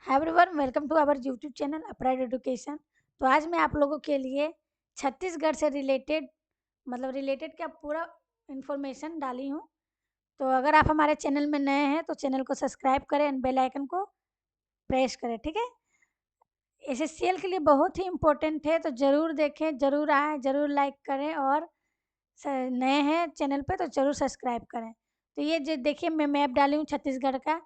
Hi everyone, welcome to our YouTube channel upright education. तो आज मैं आप लोगों के लिए छत्तीसगढ़ से रिलेटेड क्या पूरा इन्फॉर्मेशन डाली हूँ। तो अगर आप हमारे चैनल में नए हैं तो चैनल को सब्सक्राइब करें एंड बेल आइकन को प्रेस करें, ठीक है। एसएससीएल के लिए बहुत ही इम्पोर्टेंट है, तो ज़रूर देखें, ज़रूर आएँ, ज़रूर लाइक करें और नए हैं चैनल पे तो ज़रूर सब्सक्राइब करें। तो ये जो देखिए मैं मैप डाली हूँ छत्तीसगढ़ का,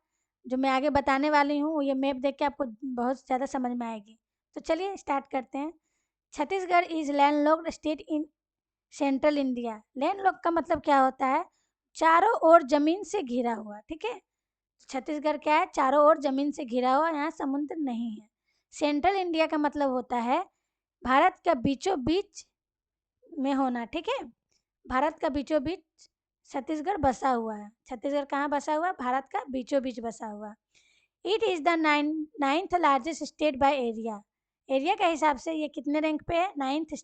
जो मैं आगे बताने वाली हूँ ये मैप देख के आपको बहुत ज़्यादा समझ में आएगी। तो चलिए स्टार्ट करते हैं। Chhattisgarh is landlocked state in central India. Landlock का मतलब क्या होता है? चारों ओर ज़मीन से घिरा हुआ, ठीक है। छत्तीसगढ़ क्या है? चारों ओर ज़मीन से घिरा हुआ, यहाँ समुद्र नहीं है। सेंट्रल इंडिया का मतलब होता है भारत का बीचों बीच में होना, ठीक है। भारत का बीचों बीच छत्तीसगढ़ बसा हुआ है। छत्तीसगढ़ कहाँ बसा हुआ है? भारत का बीचों बीच बसा हुआ। It is the ninth largest state by area. Area के हिसाब से ये कितने रैंक पे है? नाइन्थ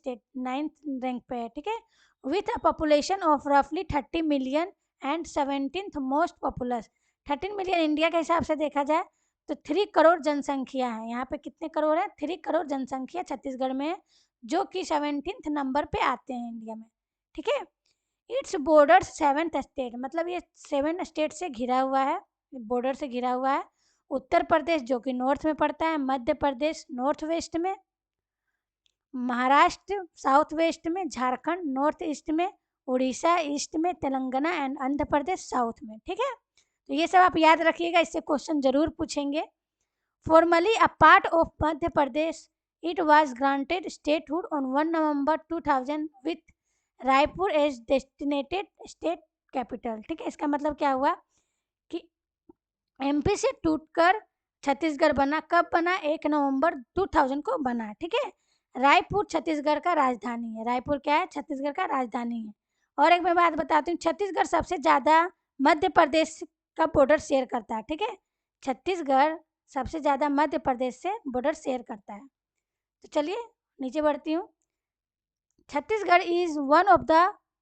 रैंक पे है, ठीक है। विथ अ पॉपुलेशन ऑफ रफली 30 million and 17th most populous. 13 million India के हिसाब से देखा जाए तो 3 करोड़ जनसंख्या है। यहाँ पे कितने करोड़ है? 3 करोड़ जनसंख्या छत्तीसगढ़ में है, जो कि 17th नंबर पे आते हैं इंडिया में, ठीक है। इट्स बॉर्डर 7th स्टेट, मतलब ये 7 स्टेट से घिरा हुआ है, बॉर्डर से घिरा हुआ है। उत्तर प्रदेश जो कि नॉर्थ में पड़ता है, मध्य प्रदेश नॉर्थ वेस्ट में, महाराष्ट्र साउथ वेस्ट में, झारखंड नॉर्थ ईस्ट में, उड़ीसा ईस्ट में, तेलंगाना एंड आंध्र प्रदेश साउथ में, ठीक है। तो ये सब आप याद रखिएगा, इससे क्वेश्चन जरूर पूछेंगे। Formerly a part of Madhya Pradesh, it was granted statehood on 1 November 2000 with Raipur as destinated state capital, ठीक है। इसका मतलब क्या हुआ कि एमपी से टूटकर छत्तीसगढ़ बना। कब बना? 1 नवंबर 2000 को बना, ठीक है। रायपुर छत्तीसगढ़ का राजधानी है। रायपुर क्या है? छत्तीसगढ़ का राजधानी है। और एक मैं बात बताती हूँ, छत्तीसगढ़ सबसे ज़्यादा मध्य प्रदेश का बॉर्डर शेयर करता है, ठीक है। छत्तीसगढ़ सबसे ज़्यादा मध्य प्रदेश से बॉर्डर शेयर करता है। तो चलिए नीचे बढ़ती हूँ। Chhattisgarh is one of the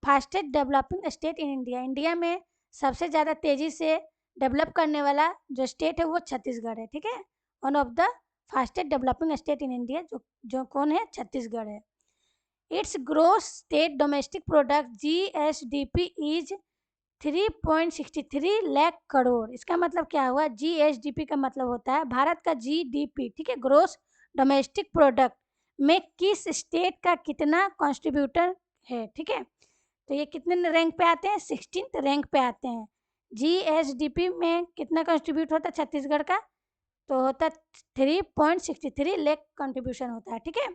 fastest developing state in India. India में सबसे ज़्यादा तेज़ी से डेवलप करने वाला जो स्टेट है वो छत्तीसगढ़ है, ठीक है। One of the fastest developing state in India जो जो कौन है? छत्तीसगढ़ है। Its gross state domestic product GSDP is 3.63 lakh crore. इसका मतलब क्या हुआ? जीएसडीपी का मतलब होता है भारत का जीडीपी, ठीक है, ग्रोस डोमेस्टिक प्रोडक्ट में किस स्टेट का कितना कॉन्ट्रीब्यूटर है, ठीक है। तो ये कितने रैंक पे आते हैं? 16th रैंक पे आते हैं। जीएसडीपी में कितना कंट्रीब्यूट होता है छत्तीसगढ़ का? तो होता 3.63 लाख कंट्रीब्यूशन होता है, ठीक है।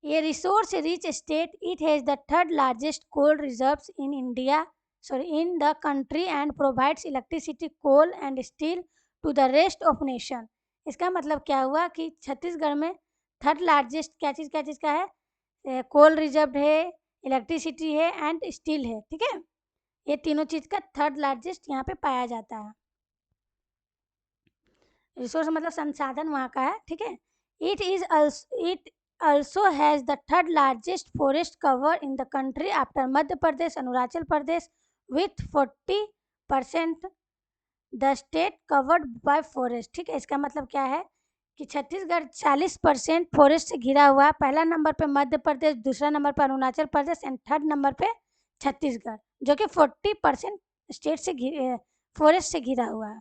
ये resource rich state, it has the third largest coal reserves in India in the country and provides electricity, coal and steel to the rest of nation. इसका मतलब क्या हुआ कि छत्तीसगढ़ में थर्ड लार्जेस्ट क्या चीज़ का है? कोल रिजर्व है, इलेक्ट्रिसिटी है एंड स्टील है, ठीक है। ये तीनों चीज़ का थर्ड लार्जेस्ट यहाँ पे पाया जाता है। रिसोर्स मतलब संसाधन वहाँ का है, ठीक है। It also has the third largest forest cover in the country after Madhya Pradesh, Arunachal Pradesh with 40% the state covered by forest, ठीक है। इसका मतलब क्या है कि छत्तीसगढ़ 40% फॉरेस्ट से घिरा हुआ है। पहला नंबर पे मध्य प्रदेश, दूसरा नंबर पर Arunachal Pradesh and third number पे छत्तीसगढ़, जो कि 40% स्टेट से फॉरेस्ट से घिरा हुआ है।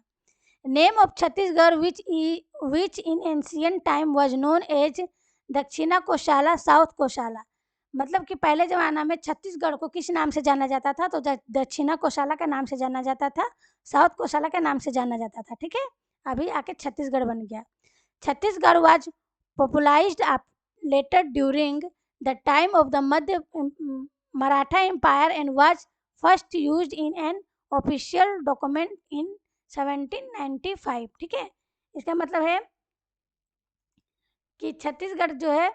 Name of Chhattisgarh which in ancient time was known as Dakshina Kosala, south कोशाला। मतलब कि पहले ज़माना में छत्तीसगढ़ को किस नाम से जाना जाता था? तो दक्षिणा कोशाला के नाम से जाना जाता था, साउथ कोशाला के नाम से जाना जाता था, ठीक है। अभी आके छत्तीसगढ़ बन गया। Chhattisgarh was popularised later during the time of the Madhya Maratha empire and was first used in an official document in 1795, ठीक है। इसका मतलब है कि छत्तीसगढ़ जो है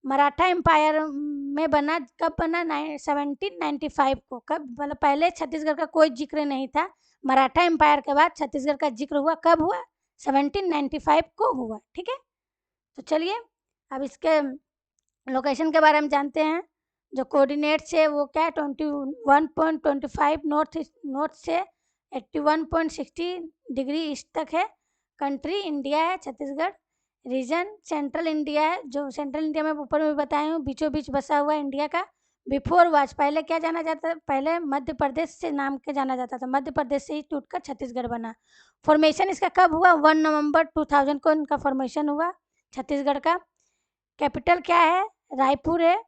मराठा एम्पायर में बना। कब बना? 1795 को। कब? मतलब पहले छत्तीसगढ़ का कोई जिक्र नहीं था, मराठा एम्पायर के बाद छत्तीसगढ़ का जिक्र हुआ। कब हुआ? 1795 को हुआ, ठीक है। तो चलिए अब इसके लोकेशन के बारे में जानते हैं। जो कोऑर्डिनेट्स है वो क्या है? 21.25 नॉर्थ से 81.60 डिग्री ईस्ट तक है। कंट्री इंडिया है छत्तीसगढ़। रीजन सेंट्रल इंडिया है, जो सेंट्रल इंडिया में ऊपर में बताए हूँ, बीचों बीच बसा हुआ है इंडिया का। बिफोर वाज पहले क्या जाना जाता था, पहले मध्य प्रदेश से नाम के जाना जाता था, मध्य प्रदेश से ही टूटकर छत्तीसगढ़ बना। फॉर्मेशन इसका कब हुआ, 1 नवंबर 2000 को इनका फॉर्मेशन हुआ छत्तीसगढ़ का। कैपिटल क्या है, रायपुर है।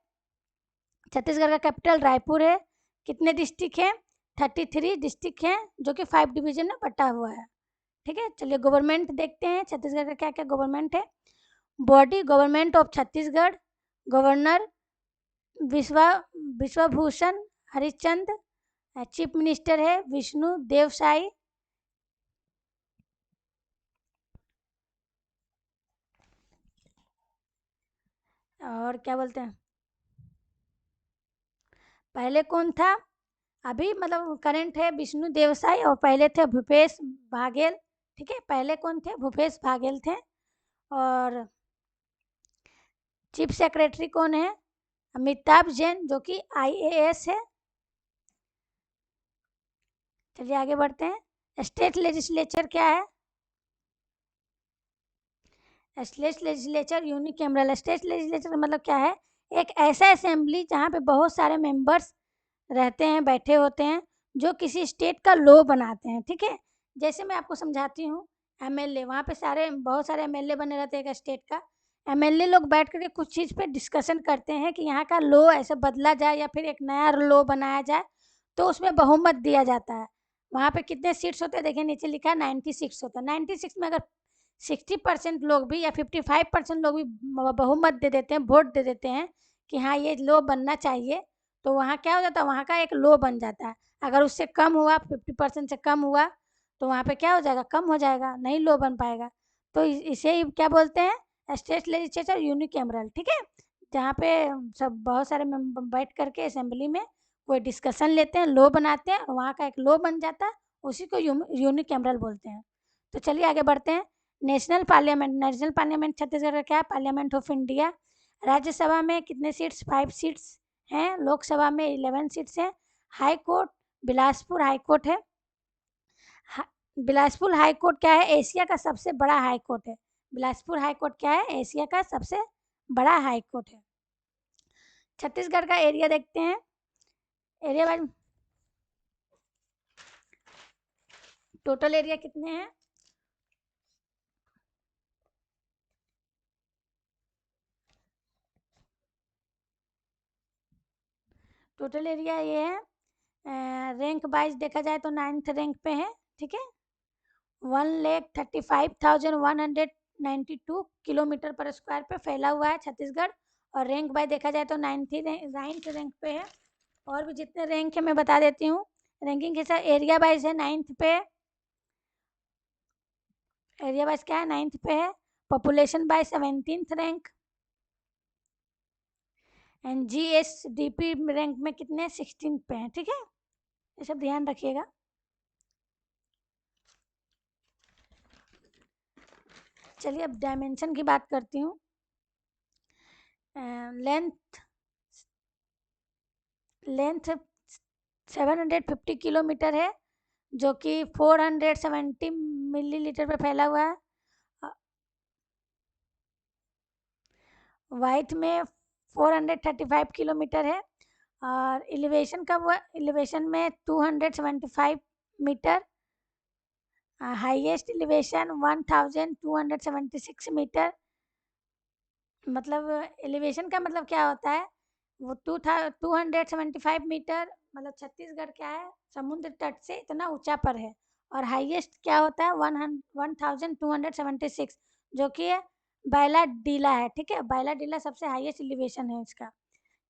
छत्तीसगढ़ का कैपिटल रायपुर है। कितने डिस्ट्रिक्ट हैं, 33 डिस्ट्रिक्ट हैं, जो कि 5 डिवीजन में बटा हुआ है। ठीक है, चलिए गवर्नमेंट देखते हैं छत्तीसगढ़ का क्या क्या गवर्नमेंट है। Body government of Chhattisgarh, governor Vishwabhushan Harichand, chief minister है विष्णु देव साई। और क्या बोलते हैं, पहले कौन था, अभी मतलब करंट है विष्णु देवसाई, और पहले थे भूपेश बाघेल। ठीक है, पहले कौन थे, भूपेश बाघेल थे। और चीफ सेक्रेटरी कौन है, अमिताभ जैन, जो कि IAS है। चलिए आगे बढ़ते हैं। स्टेट लेजिस्लेचर क्या है, state legislature unicameral. State legislature का मतलब क्या है, एक ऐसा असेंबली जहाँ पे बहुत सारे मेंबर्स रहते हैं, बैठे होते हैं, जो किसी स्टेट का लॉ बनाते हैं। ठीक है, जैसे मैं आपको समझाती हूँ, MLA, वहाँ पे बहुत सारे MLA बने रहते हैं एक स्टेट का। MLA लोग बैठ करके कुछ चीज़ पे डिस्कशन करते हैं कि यहाँ का लॉ ऐसे बदला जाए या फिर एक नया लॉ बनाया जाए, तो उसमें बहुमत दिया जाता है। वहाँ पे कितने सीट्स होते हैं, देखिए नीचे लिखा है 96 होता है। 96 में अगर 60% लोग भी या 55% लोग भी बहुमत दे देते हैं, वोट दे देते हैं कि हाँ ये लॉ बनना चाहिए, तो वहाँ क्या हो जाता है, वहाँ का एक लॉ बन जाता है। अगर उससे कम हुआ, 50% से कम हुआ, तो वहाँ पे क्या हो जाएगा, कम हो जाएगा, नहीं लॉ बन पाएगा। तो इसे ही क्या बोलते हैं, स्टेट लेजिस्लेचर यूनिकैमरल। ठीक है, जहाँ पे सब बहुत सारे मेंबर बैठ करके असेंबली में कोई डिस्कशन लेते हैं, लॉ बनाते हैं, और वहाँ का एक लॉ बन जाता है, उसी को यूनिकैमरल बोलते हैं। तो चलिए आगे बढ़ते हैं। नेशनल पार्लियामेंट छत्तीसगढ़ का क्या है, पार्लियामेंट ऑफ इंडिया। राज्यसभा में कितने सीट्स, 5 सीट्स हैं। लोकसभा में 11 सीट्स हैं। High court Bilaspur high court है। बिलासपुर हाई कोर्ट क्या है, एशिया का सबसे बड़ा हाई कोर्ट है। बिलासपुर हाई कोर्ट क्या है, एशिया का सबसे बड़ा हाई कोर्ट है। छत्तीसगढ़ का एरिया देखते हैं, एरिया वाइज टोटल एरिया कितने हैं, टोटल एरिया ये है, रैंक वाइज देखा जाए तो 9th रैंक पे है। ठीक है, 1,35,192 किलोमीटर पर स्क्वायर पे फैला हुआ है छत्तीसगढ़। और रैंक बाय देखा जाए तो 9th रैंक पे है। और भी जितने रैंक है मैं बता देती हूँ। रैंकिंग के साथ एरिया वाइज है 9th पे, एरिया वाइज क्या है 9th पे है। Population bye 17th rank. And GSDP rank में कितने, 16th पे हैं। ठीक है, ये सब ध्यान रखिएगा। चलिए अब डायमेंशन की बात करती हूँ। लेंथ लेंथ 750 किलोमीटर है, जो कि 470 मिलीलीटर पे फैला हुआ है। वाइट में 435 किलोमीटर है। और एलिवेशन का वो एलिवेशन में 275 मीटर। Highest elevation 1276 meter. मतलब एलिवेशन का मतलब क्या होता है, वो 275 मीटर, मतलब छत्तीसगढ़ क्या है, समुद्र तट से इतना ऊंचा पर है। और हाईएस्ट क्या होता है, 1276, जो कि बैला डीला है। ठीक है, बैला डीला सबसे हाईएस्ट एलिवेशन है इसका।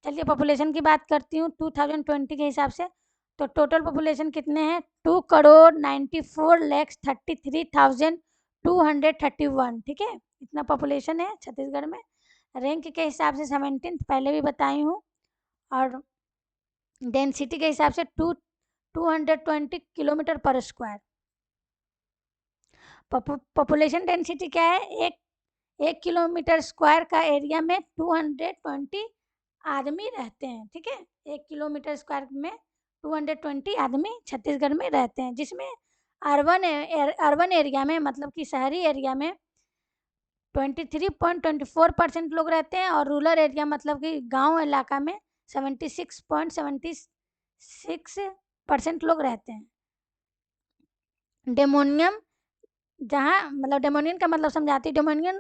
चलिए पॉपुलेशन की बात करती हूँ 2020 के हिसाब से। तो टोटल पॉपुलेशन कितने हैं, 2,94,33,231। ठीक है, इतना पॉपुलेशन है छत्तीसगढ़ में। रैंक के हिसाब से 17th, पहले भी बताई हूँ। और डेंसिटी के हिसाब से 220 किलोमीटर पर स्क्वायर। पॉपुलेशन डेंसिटी क्या है, एक किलोमीटर स्क्वायर का एरिया में 220 आदमी रहते हैं। ठीक है, 1 किलोमीटर स्क्वायर में 220 आदमी छत्तीसगढ़ में रहते हैं, जिसमें अर्बन एरिया में मतलब कि शहरी एरिया में 23.24% लोग रहते हैं, और रूरल एरिया मतलब कि गांव इलाका में 76.76% लोग रहते हैं। डेमोनियम, जहाँ मतलब डेमोनियन का मतलब समझाती, डेमोनियन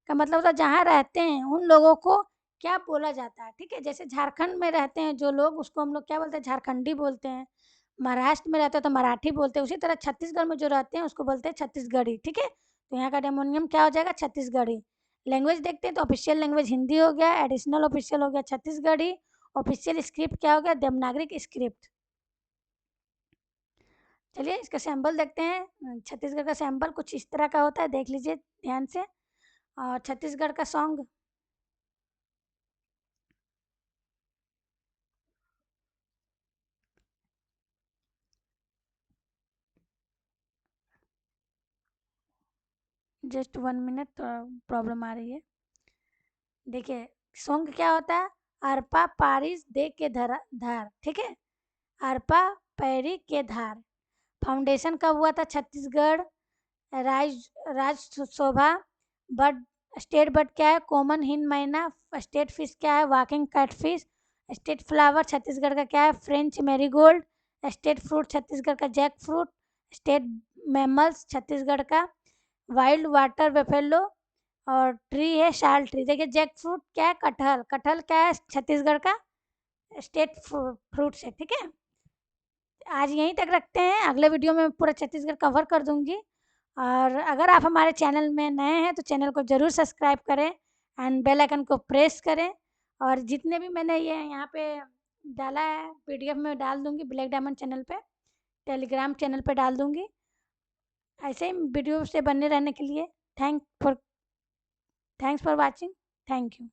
का मतलब होता है जहाँ रहते हैं उन लोगों को क्या बोला जाता है, ठीक है। जैसे झारखंड में रहते हैं जो लोग, उसको हम लोग क्या बोलते हैं, झारखंडी बोलते हैं। महाराष्ट्र में रहते हैं तो मराठी बोलते हैं। उसी तरह छत्तीसगढ़ में जो रहते हैं उसको बोलते हैं छत्तीसगढ़ी, ठीक है। तो यहाँ का डेमोनियम क्या हो जाएगा, छत्तीसगढ़ी। लैंग्वेज देखते हैं तो ऑफिशियल लैंग्वेज हिंदी हो गया, एडिशनल ऑफिशियल हो गया छत्तीसगढ़ी, ऑफिशियल स्क्रिप्ट क्या हो गया, देवनागरिक स्क्रिप्ट। चलिए इसका सैंपल देखते हैं। छत्तीसगढ़ का सैंपल कुछ इस तरह का होता है, देख लीजिए ध्यान से। और छत्तीसगढ़ का सॉन्ग, जस्ट 1 मिनट, प्रॉब्लम आ रही है। देखिए सॉन्ग क्या होता है, अरपा पारिस दे के धरा धार, ठीक है। अरपा पैरी के धार। फाउंडेशन कब हुआ था, छत्तीसगढ़ राज राज शोभा। बर्ड, स्टेट बर्ड क्या है, कॉमन हिंद मैना। स्टेट फिश क्या है, walking catfish. State flower Chhattisgarh का क्या है, French marigold. State fruit Chhattisgarh का jackfruit. State mammals Chhattisgarh का वाइल्ड वाटर बेफेलो। और ट्री है शाल ट्री। देखिए जैक फ्रूट क्या है, कटहल। कटहल क्या है, छत्तीसगढ़ का स्टेट फ्रूट है, ठीक है। आज यहीं तक रखते हैं, अगले वीडियो में पूरा छत्तीसगढ़ कवर कर दूंगी। और अगर आप हमारे चैनल में नए हैं तो चैनल को ज़रूर सब्सक्राइब करें एंड बेल आइकन को प्रेस करें। और जितने भी मैंने ये यहाँ पे डाला है पीडीएफ में डाल दूंगी ब्लैक डायमंड चैनल पे, टेलीग्राम चैनल पे डाल दूंगी। ऐसे ही वीडियो से बने रहने के लिए thanks for watching. Thank you.